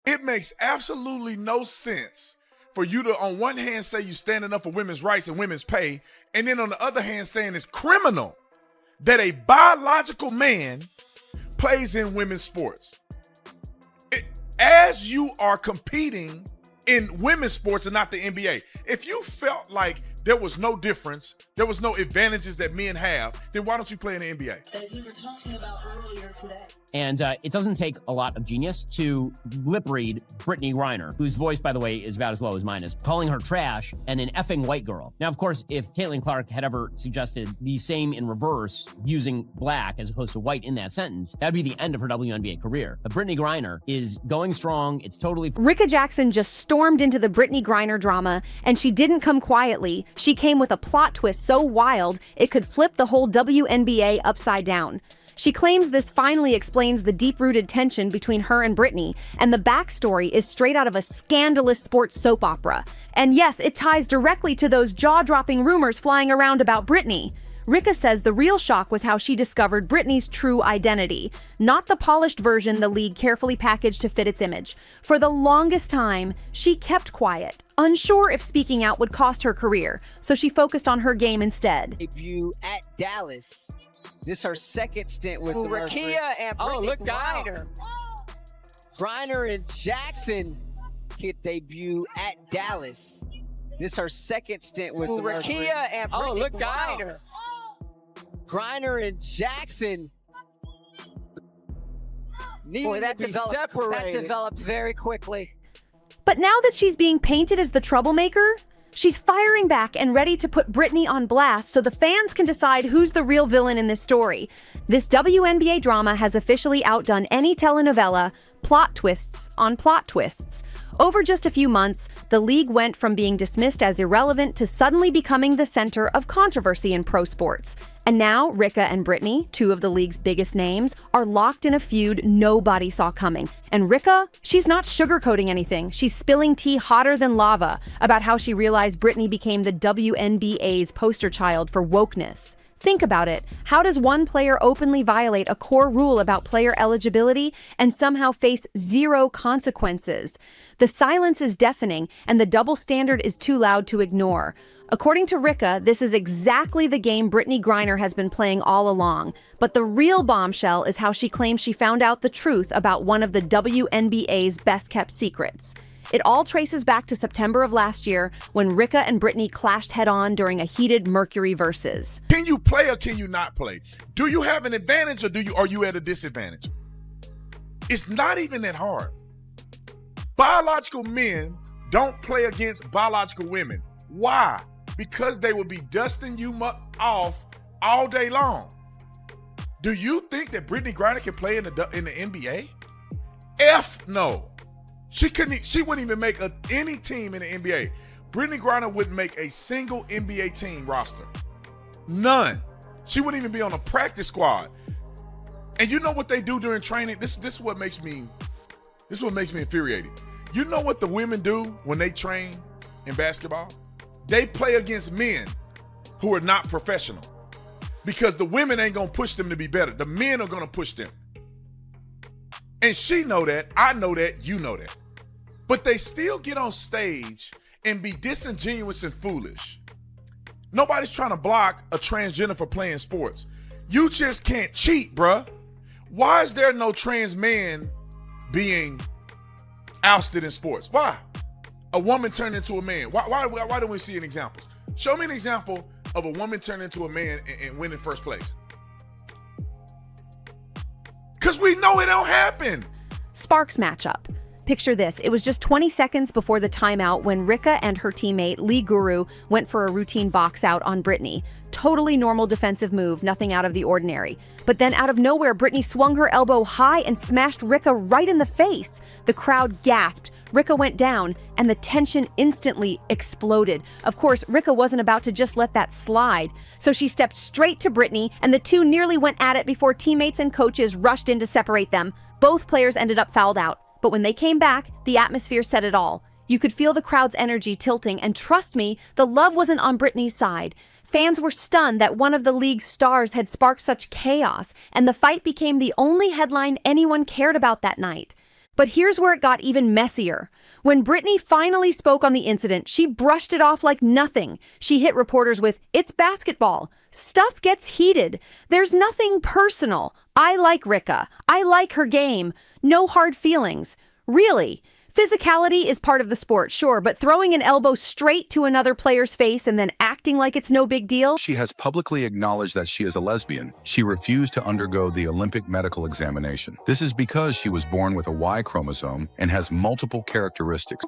It makes absolutely no sense for you to, on one hand, say you're standing up for women's rights and women's pay, and then on the other hand, saying it's criminal that a biological man plays in women's sports. As you are competing in women's sports and not the NBA, if you felt like there was no difference, there was no advantages that men have, then why don't you play in the NBA? That we were talking about earlier today. And it doesn't take a lot of genius to lip read Brittany Griner, whose voice, by the way, is about as low as mine is, calling her trash and an effing white girl. Now, of course, if Caitlin Clark had ever suggested the same in reverse, using black as opposed to white in that sentence, that'd be the end of her WNBA career. But Brittany Griner is going strong. It's totally... Rickea Jackson just stormed into the Brittany Griner drama, and she didn't come quietly. She came with a plot twist so wild, it could flip the whole WNBA upside down. She claims this finally explains the deep-rooted tension between her and Brittany, and the backstory is straight out of a scandalous sports soap opera. And yes, it ties directly to those jaw-dropping rumors flying around about Brittany. Rickea says the real shock was how she discovered Brittany's true identity, not the polished version the league carefully packaged to fit its image. For the longest time, she kept quiet, unsure if speaking out would cost her career, so she focused on her game instead. Debut at Dallas. This her second stint with the Rickea and Brittany Griner. Griner and Jackson hit debut at Dallas. This her second stint with the Rickea and Brittany Griner. Griner and Jackson needed That to be separated. That developed very quickly. But now that she's being painted as the troublemaker, she's firing back and ready to put Brittany on blast so the fans can decide who's the real villain in this story. This WNBA drama has officially outdone any telenovela, plot twists on plot twists. Over just a few months, the league went from being dismissed as irrelevant to suddenly becoming the center of controversy in pro sports. And now, Rickea and Brittany, two of the league's biggest names, are locked in a feud nobody saw coming. And Rickea, she's not sugarcoating anything. She's spilling tea hotter than lava about how she realized Brittany became the WNBA's poster child for wokeness. Think about it. How does one player openly violate a core rule about player eligibility and somehow face zero consequences? The silence is deafening, and the double standard is too loud to ignore. According to Rickea, this is exactly the game Brittany Griner has been playing all along. But the real bombshell is how she claims she found out the truth about one of the WNBA's best-kept secrets. It all traces back to September of last year when Rickea and Brittany clashed head-on during a heated Mercury versus. Can you play or can you not play? Do you have an advantage or are you at a disadvantage? It's not even that hard. Biological men don't play against biological women. Why? Because they will be dusting you off all day long. Do you think that Brittany Griner can play in the NBA? F no. She wouldn't even make any team in the NBA. Brittany Griner wouldn't make a single NBA team roster. None. She wouldn't even be on a practice squad. And you know what they do during training? This is what makes me infuriated. You know what the women do when they train in basketball? They play against men who are not professional because the women ain't gonna push them to be better. The men are gonna push them. And she know that, I know that, you know that. But they still get on stage and be disingenuous and foolish. Nobody's trying to block a transgender for playing sports. You just can't cheat, bruh. Why is there no trans man being ousted in sports? Why? A woman turned into a man. Why don't we see an example? Show me an example of a woman turning into a man and winning first place. Because we know it don't happen. Sparks matchup. Picture this. It was just 20 seconds before the timeout when Rickea and her teammate, Lee Guru, went for a routine box out on Brittany. Totally normal defensive move, nothing out of the ordinary. But then out of nowhere, Brittany swung her elbow high and smashed Rickea right in the face. The crowd gasped. Rickea went down, and the tension instantly exploded. Of course, Rickea wasn't about to just let that slide. So she stepped straight to Brittany, and the two nearly went at it before teammates and coaches rushed in to separate them. Both players ended up fouled out. But when they came back, the atmosphere said it all. You could feel the crowd's energy tilting, and trust me, the love wasn't on Brittany's side. Fans were stunned that one of the league's stars had sparked such chaos, and the fight became the only headline anyone cared about that night. But here's where it got even messier. When Brittney finally spoke on the incident, she brushed it off like nothing. She hit reporters with, "It's basketball. Stuff gets heated. There's nothing personal. I like Rickea. I like her game. No hard feelings." Really? Physicality is part of the sport, sure, but throwing an elbow straight to another player's face and then acting like it's no big deal? She has publicly acknowledged that she is a lesbian. She refused to undergo the Olympic medical examination. This is because she was born with a Y chromosome and has multiple characteristics.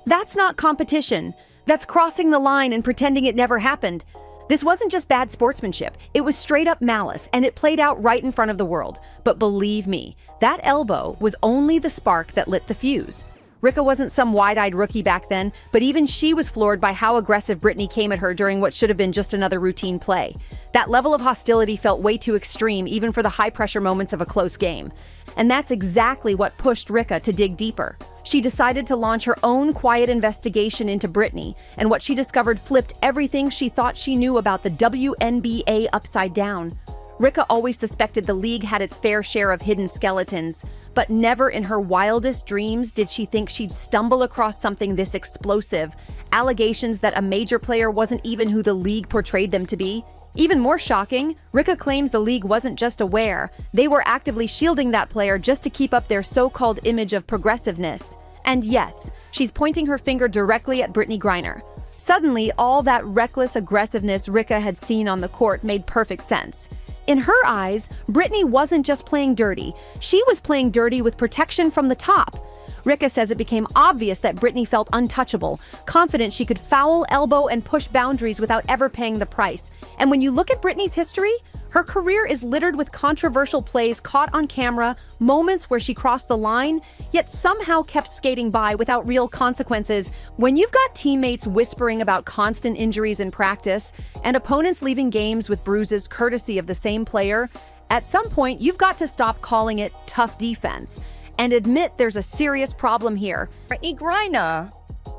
That's not competition. That's crossing the line and pretending it never happened. This wasn't just bad sportsmanship. It was straight up malice, and it played out right in front of the world. But believe me, that elbow was only the spark that lit the fuse. Rickea wasn't some wide-eyed rookie back then, but even she was floored by how aggressive Brittney came at her during what should have been just another routine play. That level of hostility felt way too extreme, even for the high-pressure moments of a close game. And that's exactly what pushed Rickea to dig deeper. She decided to launch her own quiet investigation into Brittney, and what she discovered flipped everything she thought she knew about the WNBA upside down. Rickea always suspected the league had its fair share of hidden skeletons, but never in her wildest dreams did she think she'd stumble across something this explosive. Allegations that a major player wasn't even who the league portrayed them to be. Even more shocking, Rickea claims the league wasn't just aware, they were actively shielding that player just to keep up their so-called image of progressiveness. And yes, she's pointing her finger directly at Brittny Griner. Suddenly, all that reckless aggressiveness Rickea had seen on the court made perfect sense. In her eyes, Brittney wasn't just playing dirty, she was playing dirty with protection from the top. Rickea says it became obvious that Brittney felt untouchable, confident she could foul, elbow, and push boundaries without ever paying the price. And when you look at Brittney's history, her career is littered with controversial plays caught on camera, moments where she crossed the line, yet somehow kept skating by without real consequences. When you've got teammates whispering about constant injuries in practice, and opponents leaving games with bruises courtesy of the same player, at some point you've got to stop calling it tough defense and admit there's a serious problem here. Brittny Griner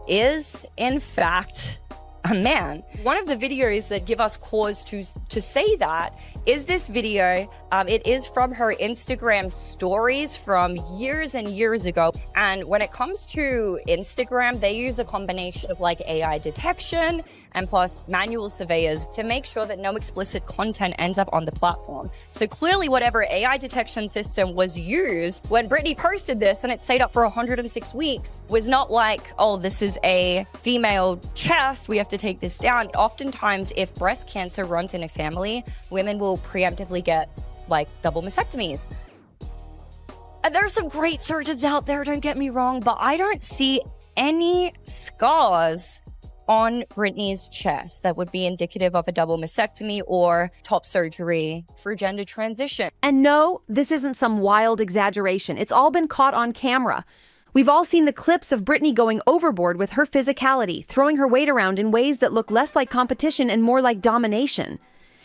is, in fact, a man. One of the videos that give us cause to say that is this video. It is from her Instagram stories from years and years ago. And when it comes to Instagram, they use a combination of like AI detection and plus manual surveyors to make sure that no explicit content ends up on the platform. So clearly whatever AI detection system was used when Brittney posted this and it stayed up for 106 weeks was not like, oh, this is a female chest, we have to take this down. Oftentimes, if breast cancer runs in a family, women will preemptively get like double mastectomies. And there's some great surgeons out there, don't get me wrong, but I don't see any scars on Brittney's chest that would be indicative of a double mastectomy or top surgery for gender transition. And no, this isn't some wild exaggeration. It's all been caught on camera. We've all seen the clips of Brittney going overboard with her physicality, throwing her weight around in ways that look less like competition and more like domination.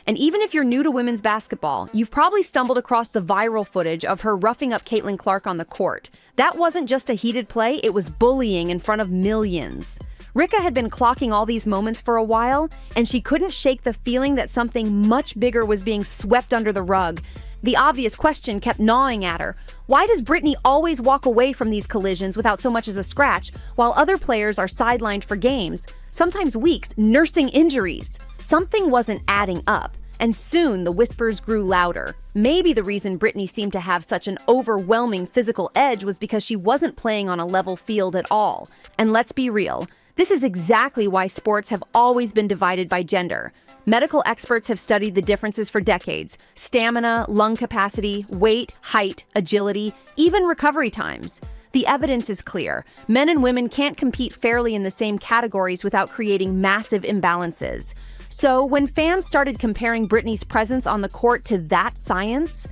And even if you're new to women's basketball, you've probably stumbled across the viral footage of her roughing up Caitlin Clark on the court. That wasn't just a heated play, it was bullying in front of millions. Rickea had been clocking all these moments for a while, and she couldn't shake the feeling that something much bigger was being swept under the rug. The obvious question kept gnawing at her. Why does Brittney always walk away from these collisions without so much as a scratch, while other players are sidelined for games, sometimes weeks, nursing injuries? Something wasn't adding up, and soon the whispers grew louder. Maybe the reason Brittney seemed to have such an overwhelming physical edge was because she wasn't playing on a level field at all. And let's be real, this is exactly why sports have always been divided by gender. Medical experts have studied the differences for decades: stamina, lung capacity, weight, height, agility, even recovery times. The evidence is clear. Men and women can't compete fairly in the same categories without creating massive imbalances. So when fans started comparing Brittney's presence on the court to that science,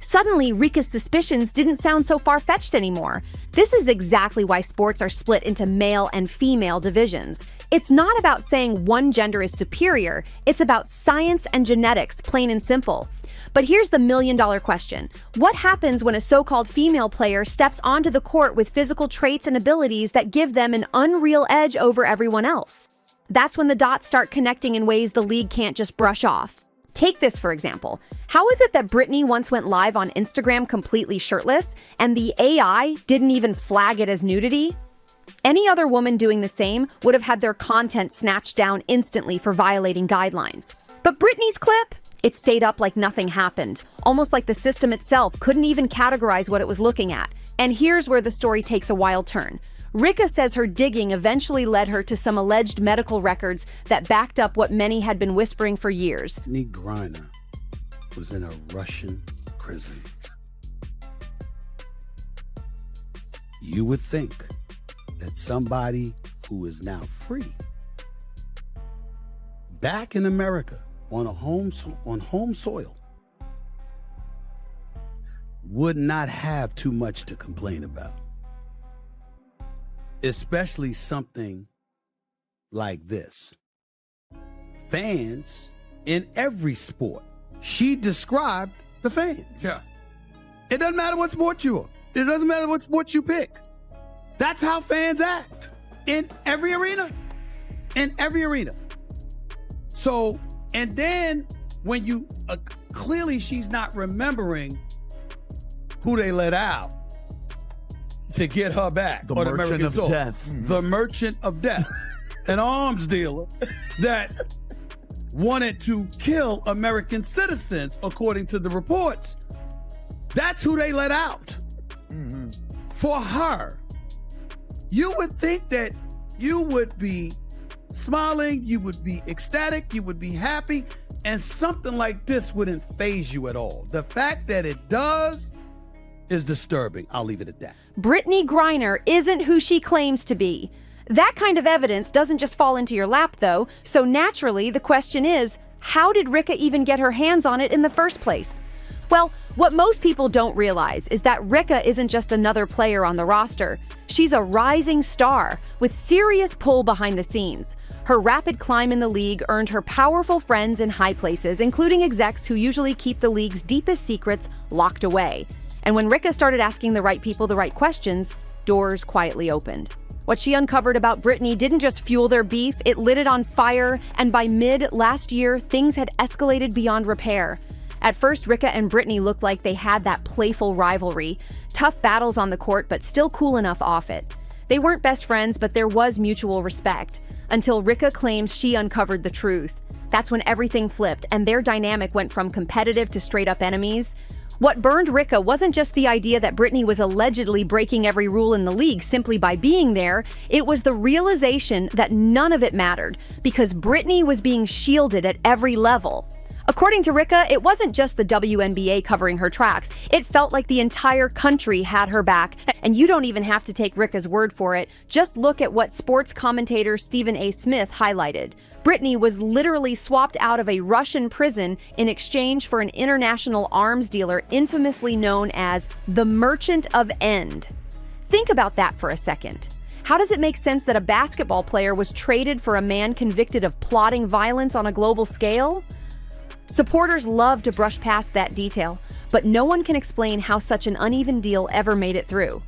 suddenly Rickie's suspicions didn't sound so far-fetched anymore. This is exactly why sports are split into male and female divisions. It's not about saying one gender is superior, it's about science and genetics, plain and simple. But here's the million-dollar question. What happens when a so-called female player steps onto the court with physical traits and abilities that give them an unreal edge over everyone else? That's when the dots start connecting in ways the league can't just brush off. Take this, for example. How is it that Brittney once went live on Instagram completely shirtless, and the AI didn't even flag it as nudity? Any other woman doing the same would have had their content snatched down instantly for violating guidelines. But Brittney's clip? It stayed up like nothing happened, almost like the system itself couldn't even categorize what it was looking at. And here's where the story takes a wild turn. Rickea says her digging eventually led her to some alleged medical records that backed up what many had been whispering for years. Brittney Griner was in a Russian prison. You would think that somebody who is now free, back in America on home soil, would not have too much to complain about. Especially something like this. Fans in every sport. She described the fans. Yeah. It doesn't matter what sport you are. It doesn't matter what sport you pick. That's how fans act in every arena. In every arena. So, and then when you, clearly she's not remembering who they let out to get her back. The on Merchant American of soil. Death. The Merchant of Death. An arms dealer that wanted to kill American citizens, according to the reports. That's who they let out. For her. You would think that you would be smiling, you would be ecstatic, you would be happy, and something like this wouldn't faze you at all. The fact that it does is disturbing. I'll leave it at that. Brittney Griner isn't who she claims to be. That kind of evidence doesn't just fall into your lap, though, so naturally the question is, how did Rickea even get her hands on it in the first place? Well, what most people don't realize is that Rickea isn't just another player on the roster. She's a rising star with serious pull behind the scenes. Her rapid climb in the league earned her powerful friends in high places, including execs who usually keep the league's deepest secrets locked away. And when Rickea started asking the right people the right questions, doors quietly opened. What she uncovered about Brittney didn't just fuel their beef, it lit it on fire, and by mid-last year, things had escalated beyond repair. At first, Rickea and Brittney looked like they had that playful rivalry, tough battles on the court, but still cool enough off it. They weren't best friends, but there was mutual respect, until Rickea claims she uncovered the truth. That's when everything flipped, and their dynamic went from competitive to straight-up enemies. What burned Rickea wasn't just the idea that Brittney was allegedly breaking every rule in the league simply by being there, it was the realization that none of it mattered, because Brittney was being shielded at every level. According to Rickea, it wasn't just the WNBA covering her tracks. It felt like the entire country had her back, and you don't even have to take Rickea's word for it. Just look at what sports commentator Stephen A. Smith highlighted. Brittney was literally swapped out of a Russian prison in exchange for an international arms dealer infamously known as the Merchant of End. Think about that for a second. How does it make sense that a basketball player was traded for a man convicted of plotting violence on a global scale? Supporters love to brush past that detail, but no one can explain how such an uneven deal ever made it through.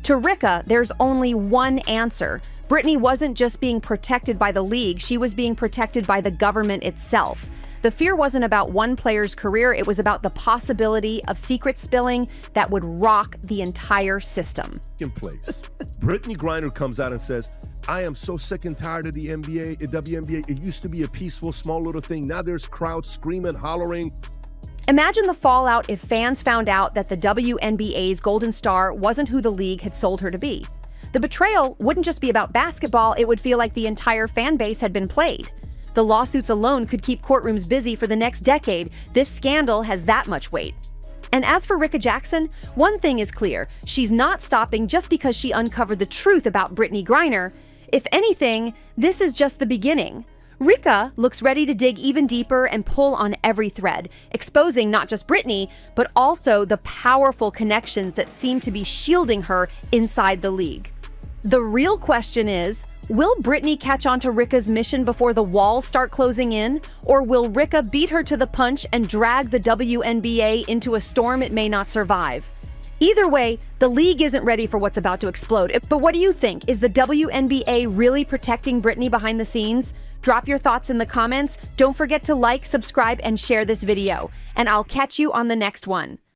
To Rickea, there's only one answer. Brittney wasn't just being protected by the league, she was being protected by the government itself. The fear wasn't about one player's career, it was about the possibility of secret spilling that would rock the entire system. In place. Brittney Griner comes out and says, I am so sick and tired of the WNBA. It used to be a peaceful, small little thing. Now there's crowds screaming, hollering. Imagine the fallout if fans found out that the WNBA's Golden Star wasn't who the league had sold her to be. The betrayal wouldn't just be about basketball, it would feel like the entire fan base had been played. The lawsuits alone could keep courtrooms busy for the next decade. This scandal has that much weight. And as for Rickea Jackson, one thing is clear. She's not stopping just because she uncovered the truth about Brittney Griner. If anything, this is just the beginning. Rickea looks ready to dig even deeper and pull on every thread, exposing not just Brittney, but also the powerful connections that seem to be shielding her inside the league. The real question is, will Brittney catch on to Rickea's mission before the walls start closing in? Or will Rickea beat her to the punch and drag the WNBA into a storm it may not survive? Either way, the league isn't ready for what's about to explode. But what do you think? Is the WNBA really protecting Brittney behind the scenes? Drop your thoughts in the comments. Don't forget to like, subscribe, and share this video. And I'll catch you on the next one.